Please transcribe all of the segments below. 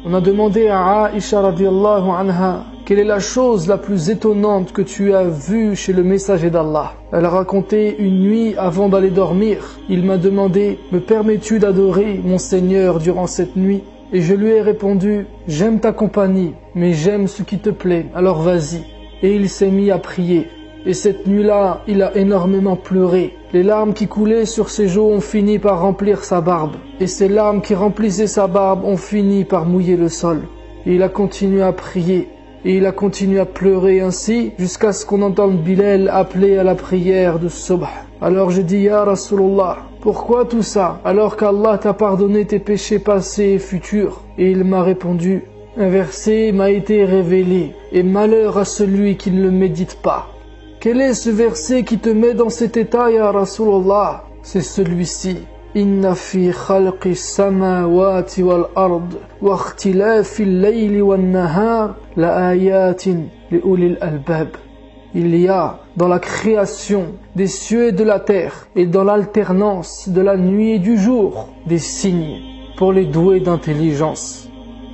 On a demandé à Aïcha radiallahu anha quelle est la chose la plus étonnante que tu as vue chez le messager d'Allah. Elle a raconté une nuit avant d'aller dormir. Il m'a demandé « Me permets-tu d'adorer mon Seigneur durant cette nuit ?» Et je lui ai répondu « J'aime ta compagnie, mais j'aime ce qui te plaît, alors vas-y. » Et il s'est mis à prier. Et cette nuit-là, il a énormément pleuré. Les larmes qui coulaient sur ses joues ont fini par remplir sa barbe. Et ces larmes qui remplissaient sa barbe ont fini par mouiller le sol. Et il a continué à prier. Et il a continué à pleurer ainsi jusqu'à ce qu'on entende Bilal appeler à la prière de Subh. Alors j'ai dit « Ya Rasulullah, pourquoi tout ça alors qu'Allah t'a pardonné tes péchés passés et futurs ?» Et il m'a répondu « Un verset m'a été révélé et malheur à celui qui ne le médite pas. » Quel est ce verset qui te met dans cet état, Ya Rasulullah? C'est celui-ci. Inna fi khalqi samawati wal ard wa ikhtilafi al-layli wan nahar la ayatin li ulil albab. Il y a dans la création des cieux et de la terre et dans l'alternance de la nuit et du jour des signes pour les doués d'intelligence.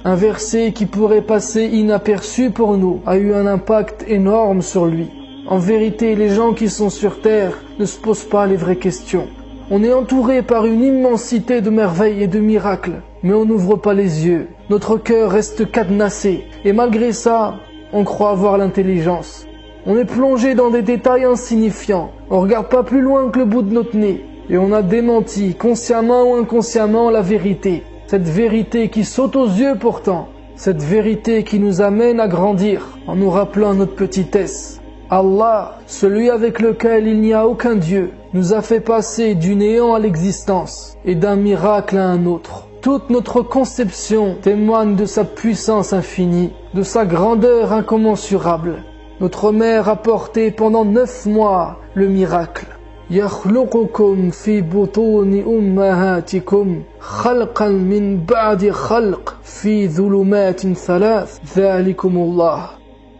Un verset qui pourrait passer inaperçu pour nous a eu un impact énorme sur lui. En vérité, les gens qui sont sur terre ne se posent pas les vraies questions. On est entouré par une immensité de merveilles et de miracles, mais on n'ouvre pas les yeux. Notre cœur reste cadenassé, et malgré ça, on croit avoir l'intelligence. On est plongé dans des détails insignifiants, on regarde pas plus loin que le bout de notre nez, et on a démenti, consciemment ou inconsciemment, la vérité. Cette vérité qui saute aux yeux pourtant, cette vérité qui nous amène à grandir, en nous rappelant notre petitesse. Allah, celui avec lequel il n'y a aucun Dieu, nous a fait passer du néant à l'existence et d'un miracle à un autre. Toute notre conception témoigne de sa puissance infinie, de sa grandeur incommensurable. Notre mère a porté pendant 9 mois le miracle. يخلقكم في بطون أمهاتكم خلقا من بعد خلق في ظلمات 3 ذلكم الله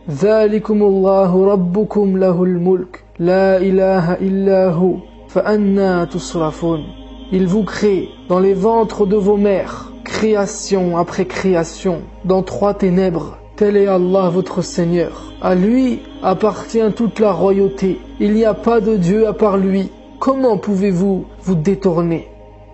ذلكم الله ربكم له الملك لا إله إلا هو فأنى تصرفون. Il vous crée dans les ventres de vos mères, création après création, dans 3 ténèbres. Tel est Allah votre Seigneur. À lui appartient toute la royauté. Il n'y a pas de Dieu à part lui. Comment pouvez-vous vous détourner?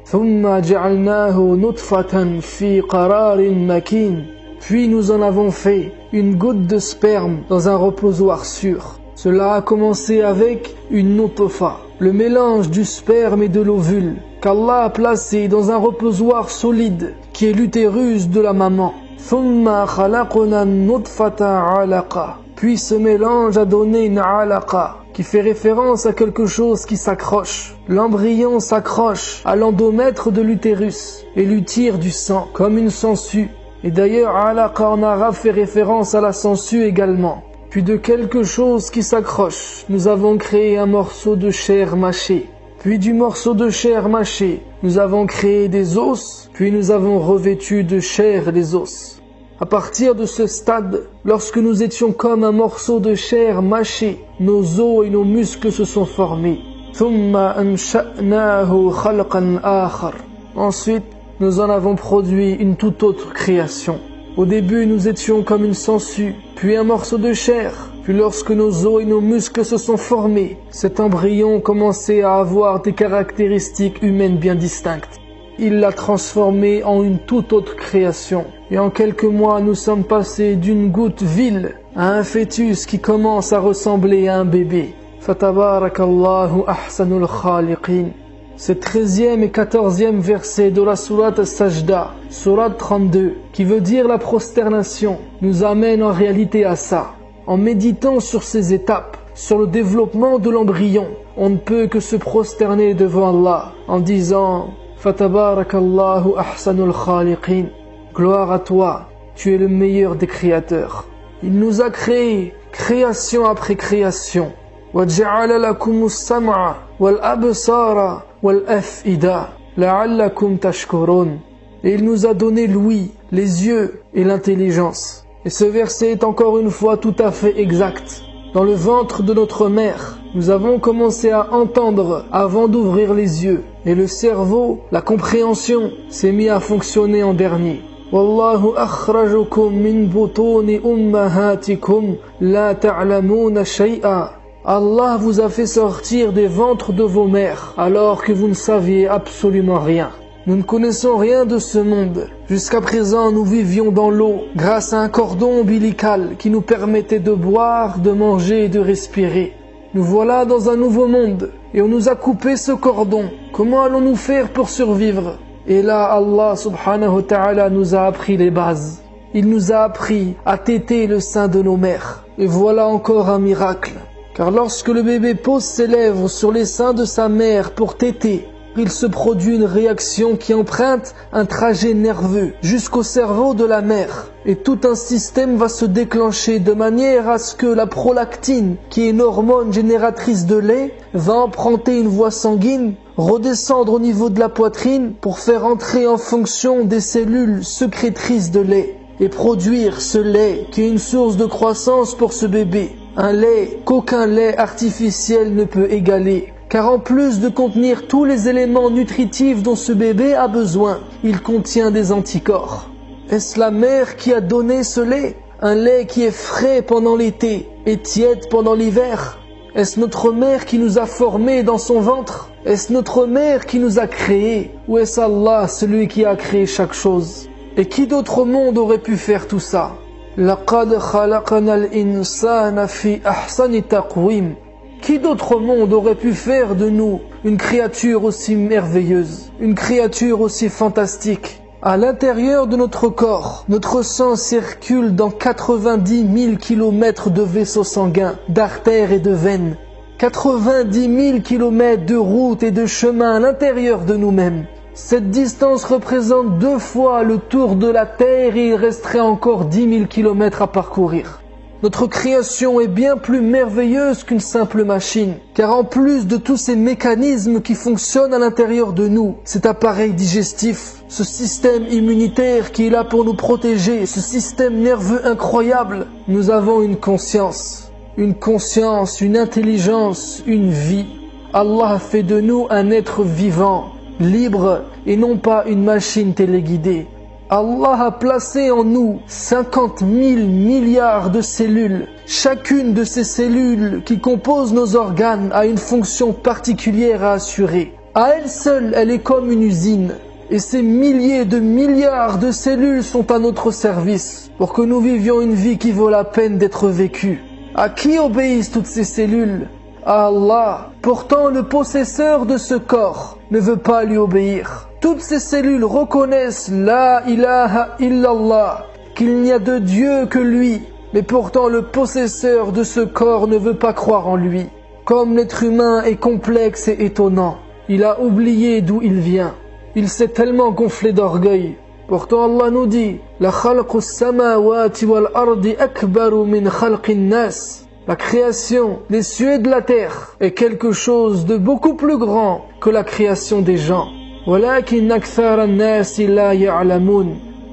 ثم جعلناه نطفة في قرار مكين. Puis nous en avons fait une goutte de sperme dans un reposoir sûr. Cela a commencé avec une nutfa, le mélange du sperme et de l'ovule, qu'Allah a placé dans un reposoir solide, qui est l'utérus de la maman. ثم خلقنا النطفة علقة. Puis ce mélange a donné une alaqa, qui fait référence à quelque chose qui s'accroche. L'embryon s'accroche à l'endomètre de l'utérus et lui tire du sang, comme une sangsue. Et d'ailleurs, alaqa en arabe fait référence à la sangsue également. Puis de quelque chose qui s'accroche, nous avons créé un morceau de chair mâchée. Puis du morceau de chair mâchée, nous avons créé des os, puis nous avons revêtu de chair les os. À partir de ce stade, lorsque nous étions comme un morceau de chair mâché, nos os et nos muscles se sont formés. Ensuite, nous en avons produit une toute autre création. Au début, nous étions comme une sangsue, puis un morceau de chair. Puis lorsque nos os et nos muscles se sont formés, cet embryon commençait à avoir des caractéristiques humaines bien distinctes. Il l'a transformé en une toute autre création. Et en quelques mois, nous sommes passés d'une goutte vile à un fœtus qui commence à ressembler à un bébé. Fatabarakallahu ahsanul khaliqin. Ce 13e et 14e verset de la sourate Sajda, sourate 32, qui veut dire la prosternation, nous amène en réalité à ça. En méditant sur ces étapes, sur le développement de l'embryon, on ne peut que se prosterner devant Allah en disant Fatabarakallahu ahsanul khaliqin. Gloire à toi, tu es le meilleur des créateurs. Il nous a créés, création après création. وَجَعَلَ لَكُمُ السَّمْعَ وَالْأَبْصَارَ وَالْأَفْئِدَةَ لَعَلَّكُمْ تَشْكُرُونَ. Et il nous a donné l'ouïe, les yeux et l'intelligence. Et ce verset est encore une fois tout à fait exact. Dans le ventre de notre mère, nous avons commencé à entendre avant d'ouvrir les yeux. Et le cerveau, la compréhension, s'est mis à fonctionner en dernier. Wallahu akhrajakum min butuni ummahatikum la ta'lamuna shay'a. Allah vous a fait sortir des ventres de vos mères alors que vous ne saviez absolument rien. Nous ne connaissons rien de ce monde. Jusqu'à présent, nous vivions dans l'eau grâce à un cordon ombilical qui nous permettait de boire, de manger et de respirer. Nous voilà dans un nouveau monde et on nous a coupé ce cordon. Comment allons-nous faire pour survivre? Et là, Allah subhanahu wa ta'ala nous a appris les bases. Il nous a appris à téter le sein de nos mères. Et voilà encore un miracle. Car lorsque le bébé pose ses lèvres sur les seins de sa mère pour téter, il se produit une réaction qui emprunte un trajet nerveux jusqu'au cerveau de la mère. Et tout un système va se déclencher de manière à ce que la prolactine, qui est une hormone génératrice de lait, va emprunter une voie sanguine, redescendre au niveau de la poitrine pour faire entrer en fonction des cellules sécrétrices de lait et produire ce lait qui est une source de croissance pour ce bébé. Un lait qu'aucun lait artificiel ne peut égaler. Car en plus de contenir tous les éléments nutritifs dont ce bébé a besoin, il contient des anticorps. Est-ce la mère qui a donné ce lait? Un lait qui est frais pendant l'été et tiède pendant l'hiver? Est-ce notre mère qui nous a formés dans son ventre? Est-ce notre mère qui nous a créés? Ou est-ce Allah, celui qui a créé chaque chose? Et qui d'autre au monde aurait pu faire tout ça? لَقَدْ خَلَقْنَا الْإِنسَانَ فِي أَحْسَنِ تَقْوِيمٍ. Qui d'autre au monde aurait pu faire de nous une créature aussi merveilleuse, une créature aussi fantastique? À l'intérieur de notre corps, notre sang circule dans 90 000 kilomètres de vaisseaux sanguins, d'artères et de veines. 90 000 kilomètres de routes et de chemins à l'intérieur de nous-mêmes. Cette distance représente 2 fois le tour de la Terre et il resterait encore 10 000 kilomètres à parcourir. Notre création est bien plus merveilleuse qu'une simple machine, car en plus de tous ces mécanismes qui fonctionnent à l'intérieur de nous, cet appareil digestif, ce système immunitaire qui est là pour nous protéger, ce système nerveux incroyable, nous avons une conscience, une intelligence, une vie. Allah a fait de nous un être vivant, libre et non pas une machine téléguidée. Allah a placé en nous 50 000 milliards de cellules. Chacune de ces cellules qui composent nos organes a une fonction particulière à assurer. À elle seule, elle est comme une usine. Et ces milliers de milliards de cellules sont à notre service pour que nous vivions une vie qui vaut la peine d'être vécue. À qui obéissent toutes ces cellules? À Allah. Pourtant, le possesseur de ce corps ne veut pas lui obéir. Toutes ces cellules reconnaissent La ilaha illallah, qu'il n'y a de Dieu que lui. Mais pourtant le possesseur de ce corps ne veut pas croire en lui. Comme l'être humain est complexe et étonnant, il a oublié d'où il vient. Il s'est tellement gonflé d'orgueil. Pourtant Allah nous dit La khalqu samawati wal ardi akbaru min khalqin nas. La création des cieux et de la terre est quelque chose de beaucoup plus grand que la création des gens.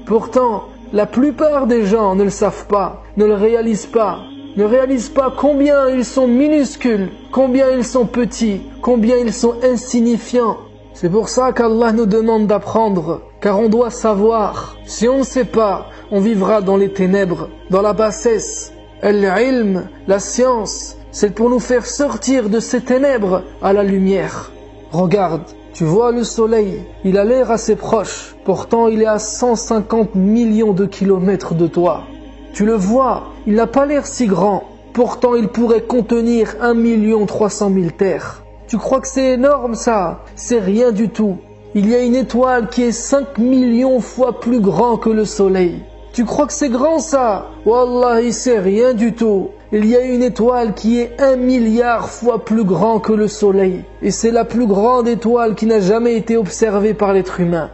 Pourtant, la plupart des gens ne le savent pas, ne le réalisent pas combien ils sont minuscules, combien ils sont petits, combien ils sont insignifiants. C'est pour ça qu'Allah nous demande d'apprendre, car on doit savoir. Si on ne sait pas, on vivra dans les ténèbres, dans la bassesse. Al-ilm, la science, c'est pour nous faire sortir de ces ténèbres à la lumière. Regarde, tu vois le soleil, il a l'air assez proche, pourtant il est à 150 millions de kilomètres de toi. Tu le vois, il n'a pas l'air si grand, pourtant il pourrait contenir 1 300 000 terres. Tu crois que c'est énorme ça? C'est rien du tout. Il y a une étoile qui est 5 millions fois plus grand que le soleil. Tu crois que c'est grand ça? Wallahi, c'est rien du tout. Il y a une étoile qui est 1 milliard fois plus grand que le soleil. Et c'est la plus grande étoile qui n'a jamais été observée par l'être humain.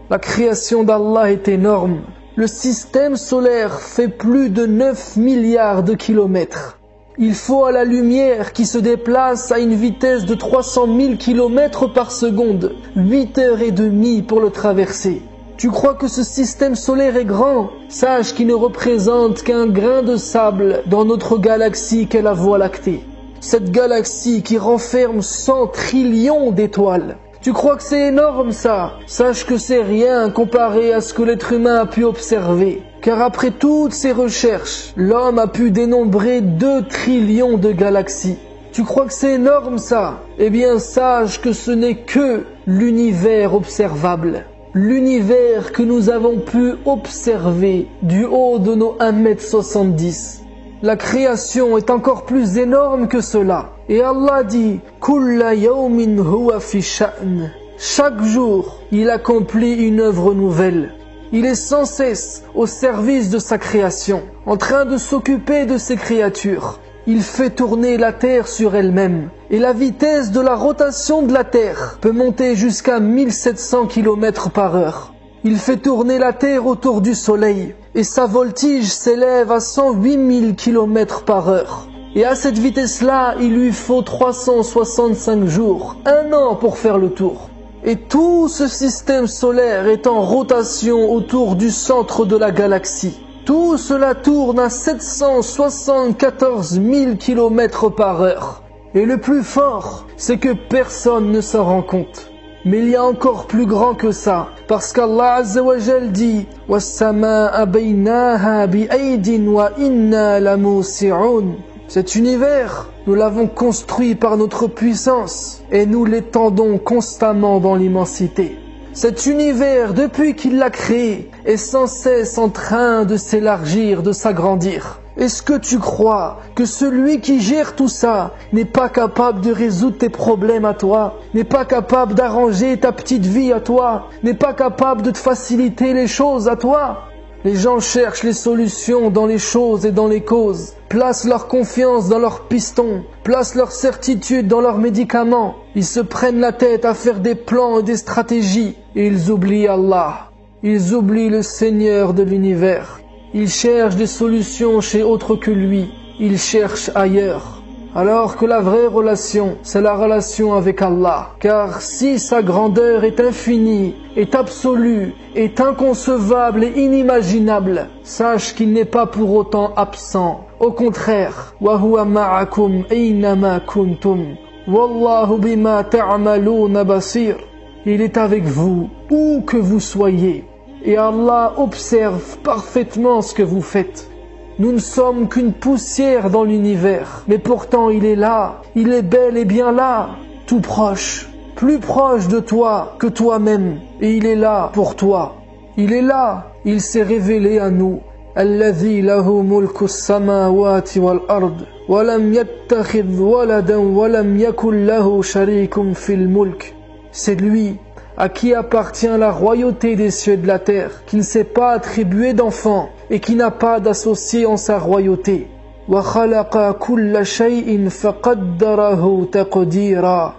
La création d'Allah est énorme. Le système solaire fait plus de 9 milliards de kilomètres. Il faut à la lumière qui se déplace à une vitesse de 300 000 kilomètres par seconde, 8h30 pour le traverser. Tu crois que ce système solaire est grand? Sache qu'il ne représente qu'un grain de sable dans notre galaxie qu'est la Voie lactée. Cette galaxie qui renferme 100 trillions d'étoiles. Tu crois que c'est énorme ça? Sache que c'est rien comparé à ce que l'être humain a pu observer. Car après toutes ces recherches, l'homme a pu dénombrer 2 trillions de galaxies. Tu crois que c'est énorme ça? Eh bien sache que ce n'est que l'univers observable. L'univers que nous avons pu observer du haut de nos 1,70 m. La création est encore plus énorme que cela. Et Allah dit « Kulla yawmin huwa fi sha'n » Chaque jour, il accomplit une œuvre nouvelle. Il est sans cesse au service de sa création, en train de s'occuper de ses créatures. Il fait tourner la terre sur elle-même. Et la vitesse de la rotation de la terre peut monter jusqu'à 1700 km/h. Il fait tourner la terre autour du soleil. Et sa voltige s'élève à 108 000 km/h. Et à cette vitesse-là, il lui faut 365 jours, 1 an pour faire le tour. Et tout ce système solaire est en rotation autour du centre de la galaxie. Tout cela tourne à 774 000 km/h. Et le plus fort, c'est que personne ne s'en rend compte. Mais il y a encore plus grand que ça, parce qu'Allah Azza wa Jal dit « وَالسَّمَاءَ بَيْنَاهَا بِأَيْدٍ وَإِنَّا لَمُوسِعُونَ » Cet univers, nous l'avons construit par notre puissance et nous l'étendons constamment dans l'immensité. Cet univers, depuis qu'il l'a créé, est sans cesse en train de s'élargir, de s'agrandir. Est-ce que tu crois que celui qui gère tout ça n'est pas capable de résoudre tes problèmes à toi, n'est pas capable d'arranger ta petite vie à toi, n'est pas capable de te faciliter les choses à toi? Les gens cherchent les solutions dans les choses et dans les causes, placent leur confiance dans leurs pistons, placent leur certitude dans leurs médicaments. Ils se prennent la tête à faire des plans et des stratégies et ils oublient Allah. Ils oublient le Seigneur de l'univers. Ils cherchent des solutions chez autre que lui. Ils cherchent ailleurs. Alors que la vraie relation, c'est la relation avec Allah. Car si sa grandeur est infinie, est absolue, est inconcevable et inimaginable, sache qu'il n'est pas pour autant absent. Au contraire, وَهُوَ مَعَكُمْ أَيْنَمَا كُنْتُمْ وَاللَّهُ بِمَا تَعْمَلُونَ بَصِيرٌ. Il est avec vous, où que vous soyez. Et Allah observe parfaitement ce que vous faites. Nous ne sommes qu'une poussière dans l'univers, mais pourtant il est là, il est bel et bien là, tout proche, plus proche de toi que toi-même, et il est là pour toi. Il est là, il s'est révélé à nous. الذي له ملك السماوات والأرض ولم يتخذ ولدا ولم يكن له شريك في الملك. C'est lui à qui appartient la royauté des cieux et de la terre, qui ne s'est pas attribué d'enfant et qui n'a pas d'associé en sa royauté. وَخَلَقَ كُلَّ شَيْءٍ فَقَدَّرَهُ تَقْدِيرًا.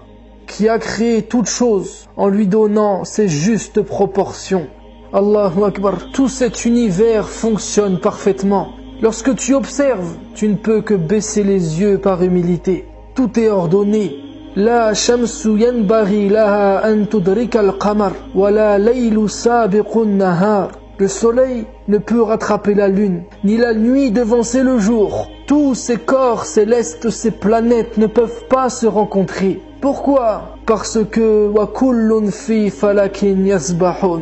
Qui a créé toute chose en lui donnant ses justes proportions. Allahu Akbar. Tout cet univers fonctionne parfaitement. Lorsque tu observes, tu ne peux que baisser les yeux par humilité. Tout est ordonné. La shamsu yanbaghi laha an tudrika al-qamar wa la laylu sabiqu an-nahar. Le soleil ne peut rattraper la lune, ni la nuit devancer le jour. Tous ces corps célestes, ces planètes ne peuvent pas se rencontrer. Pourquoi? Parce que wa kullun fi falakin yasbahun.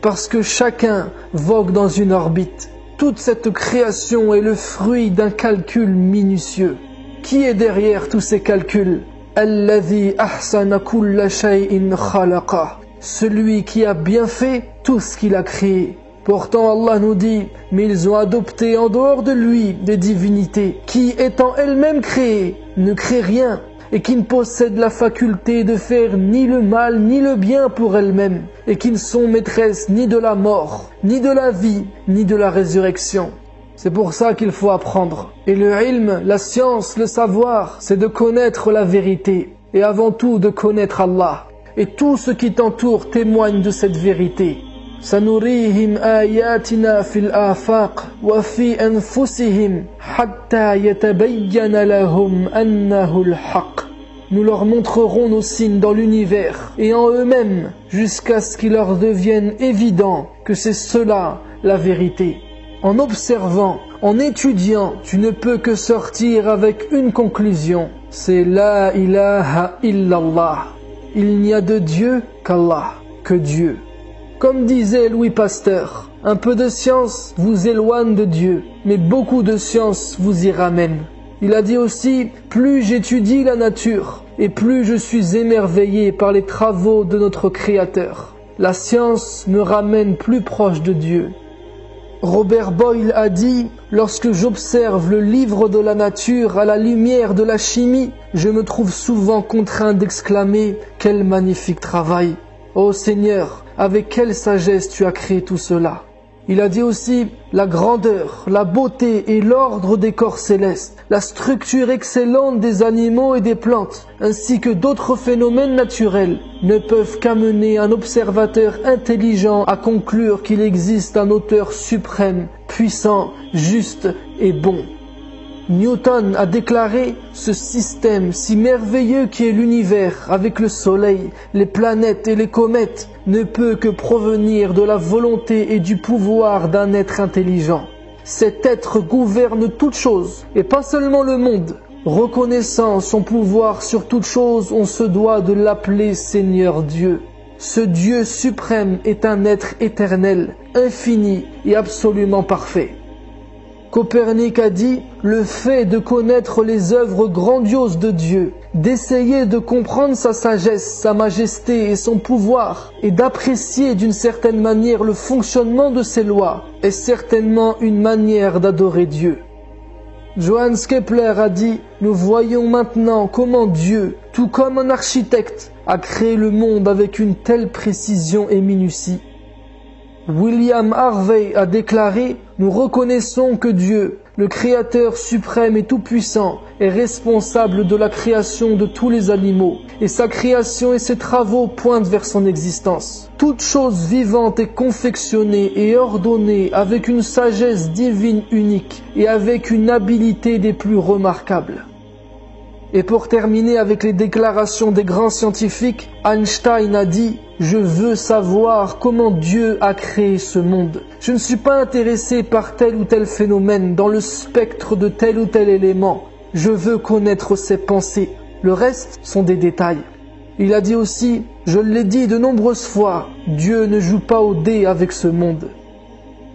Parce que chacun vogue dans une orbite. Toute cette création est le fruit d'un calcul minutieux. Qui est derrière tous ces calculs? Alladhi ahsana kulla shay'in khalaqa. Celui qui a bien fait tout ce qu'il a créé. Pourtant Allah nous dit, mais ils ont adopté en dehors de lui des divinités qui, étant elles-mêmes créées, ne créent rien et qui ne possèdent la faculté de faire ni le mal ni le bien pour elles-mêmes et qui ne sont maîtresses ni de la mort, ni de la vie, ni de la résurrection. C'est pour ça qu'il faut apprendre. Et le ilm, la science, le savoir, c'est de connaître la vérité et avant tout de connaître Allah. Et tout ce qui t'entoure témoigne de cette vérité. سنريهم آياتنا في الآفاق وفي أنفسهم حتى يتبين لهم أنه الحق. Nous leur montrerons nos signes dans l'univers et en eux-mêmes jusqu'à ce qu'il leur devienne évident que c'est cela la vérité. En observant, en étudiant, tu ne peux que sortir avec une conclusion. C'est La ilaha illallah. il n'y a de Dieu qu'Allah, que Dieu. Comme disait Louis Pasteur, un peu de science vous éloigne de Dieu, mais beaucoup de science vous y ramène. Il a dit aussi, plus j'étudie la nature, et plus je suis émerveillé par les travaux de notre Créateur. La science me ramène plus proche de Dieu. Robert Boyle a dit, lorsque j'observe le livre de la nature à la lumière de la chimie, je me trouve souvent contraint d'exclamer, quel magnifique travail! Ô Seigneur, avec quelle sagesse tu as créé tout cela! Il a dit aussi, la grandeur, la beauté et l'ordre des corps célestes, la structure excellente des animaux et des plantes, ainsi que d'autres phénomènes naturels, ne peuvent qu'amener un observateur intelligent à conclure qu'il existe un auteur suprême, puissant, juste et bon. Newton a déclaré « Ce système si merveilleux qui est l'univers, avec le soleil, les planètes et les comètes, ne peut que provenir de la volonté et du pouvoir d'un être intelligent. Cet être gouverne toutes choses, et pas seulement le monde. Reconnaissant son pouvoir sur toutes choses, on se doit de l'appeler Seigneur Dieu. Ce Dieu suprême est un être éternel, infini et absolument parfait. » Copernic a dit « Le fait de connaître les œuvres grandioses de Dieu, d'essayer de comprendre sa sagesse, sa majesté et son pouvoir, et d'apprécier d'une certaine manière le fonctionnement de ses lois, est certainement une manière d'adorer Dieu. » Johannes Kepler a dit « Nous voyons maintenant comment Dieu, tout comme un architecte, a créé le monde avec une telle précision et minutie. » William Harvey a déclaré « Nous reconnaissons que Dieu, le Créateur suprême et tout-puissant, est responsable de la création de tous les animaux, et sa création et ses travaux pointent vers son existence. Toute chose vivante est confectionnée et ordonnée avec une sagesse divine unique et avec une habileté des plus remarquables. » Et pour terminer avec les déclarations des grands scientifiques, Einstein a dit « Je veux savoir comment Dieu a créé ce monde. Je ne suis pas intéressé par tel ou tel phénomène dans le spectre de tel ou tel élément. Je veux connaître ses pensées. Le reste sont des détails. » Il a dit aussi « Je l'ai dit de nombreuses fois, Dieu ne joue pas au dé avec ce monde. »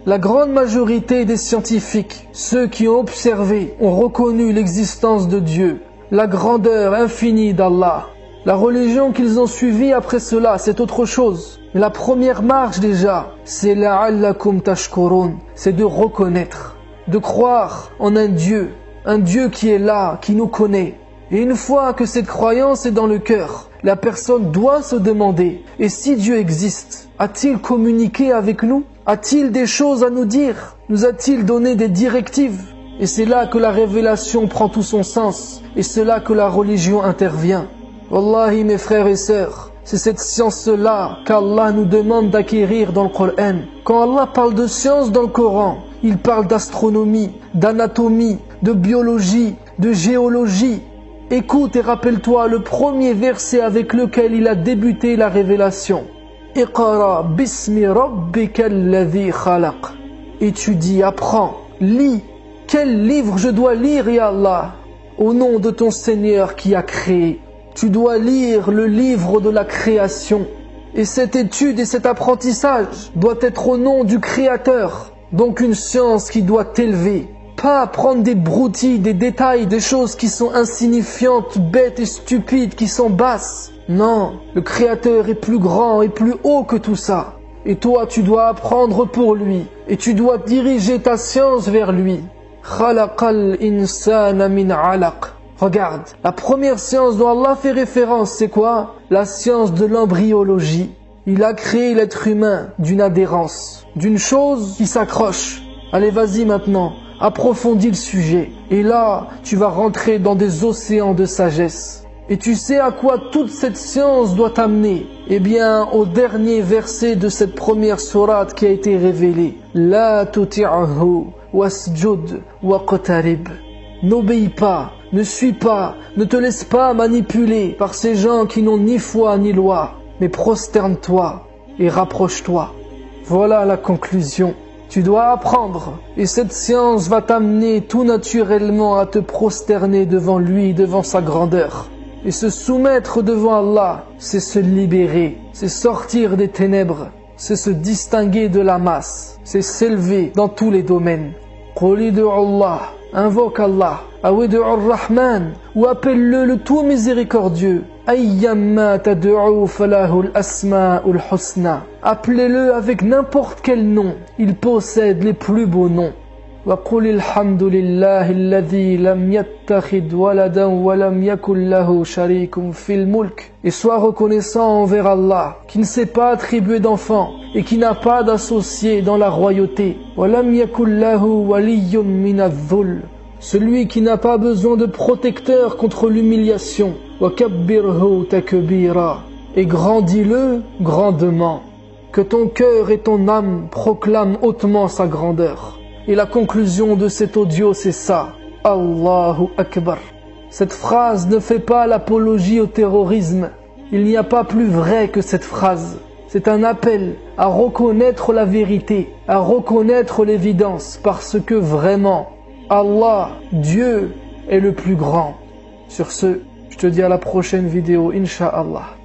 La grande majorité des scientifiques, ceux qui ont observé, ont reconnu l'existence de Dieu, la grandeur infinie d'Allah. La religion qu'ils ont suivie après cela, c'est autre chose. Mais la première marche déjà, c'est la'allakum tashkurun, c'est de reconnaître, de croire en un Dieu qui est là, qui nous connaît. Et une fois que cette croyance est dans le cœur, la personne doit se demander, et si Dieu existe, a-t-il communiqué avec nous? A-t-il des choses à nous dire? Nous a-t-il donné des directives? Et c'est là que la révélation prend tout son sens, et c'est là que la religion intervient. Wallahi mes frères et sœurs, c'est cette science-là qu'Allah nous demande d'acquérir dans le Coran. Quand Allah parle de science dans le Coran, il parle d'astronomie, d'anatomie, de biologie, de géologie. Écoute et rappelle-toi le premier verset avec lequel il a débuté la révélation. Iqra bismi rabbika alladhi khalaq. Étudie, apprends, lis. Quel livre je dois lire, ya Allah? Au nom de ton Seigneur qui a créé. Tu dois lire le livre de la création. Et cette étude et cet apprentissage doit être au nom du Créateur. Donc une science qui doit t'élever. Pas prendre des broutilles, des détails, des choses qui sont insignifiantes, bêtes et stupides, qui sont basses. Non, le Créateur est plus grand et plus haut que tout ça. Et toi, tu dois apprendre pour lui. Et tu dois diriger ta science vers lui. Khalaqal insana min alaq. Regarde, la première science dont Allah fait référence, c'est quoi? La science de l'embryologie. Il a créé l'être humain d'une adhérence, d'une chose qui s'accroche. Allez, vas-y maintenant, approfondis le sujet. Et là, tu vas rentrer dans des océans de sagesse. Et tu sais à quoi toute cette science doit t'amener? Eh bien, au dernier verset de cette première sourate qui a été révélée. La tuti'ahu wasjud waqtarib. N'obéis pas, ne suis pas, ne te laisse pas manipuler par ces gens qui n'ont ni foi ni loi, mais prosterne-toi et rapproche-toi. Voilà la conclusion. Tu dois apprendre, et cette science va t'amener tout naturellement à te prosterner devant lui, devant sa grandeur. Et se soumettre devant Allah, c'est se libérer, c'est sortir des ténèbres, c'est se distinguer de la masse, c'est s'élever dans tous les domaines. Qul ud'u Allah, invoque Allah, aw ud'u ar-Rahman, ou appelle-le le tout miséricordieux. Ayyamma tad'u falahu al-asma'ul husna. Appelez-le avec n'importe quel nom, il possède les plus beaux noms. وقل الحمد لله الذي لم يتخذ ولدا ولم يكن له شريك في الملك. Et sois reconnaissant envers Allah, qui ne s'est pas attribué d'enfant et qui n'a pas d'associé dans la royauté. ولم يكن له ولي من الذل. Celui qui n'a pas besoin de protecteur contre l'humiliation. وكبره تكبيرا. Et grandis-le grandement. Que ton cœur et ton âme proclament hautement sa grandeur. Et la conclusion de cet audio, c'est ça. Allahu Akbar. Cette phrase ne fait pas l'apologie au terrorisme. Il n'y a pas plus vrai que cette phrase. C'est un appel à reconnaître la vérité, à reconnaître l'évidence, parce que vraiment, Allah, Dieu, est le plus grand. Sur ce, je te dis à la prochaine vidéo, Inch'Allah.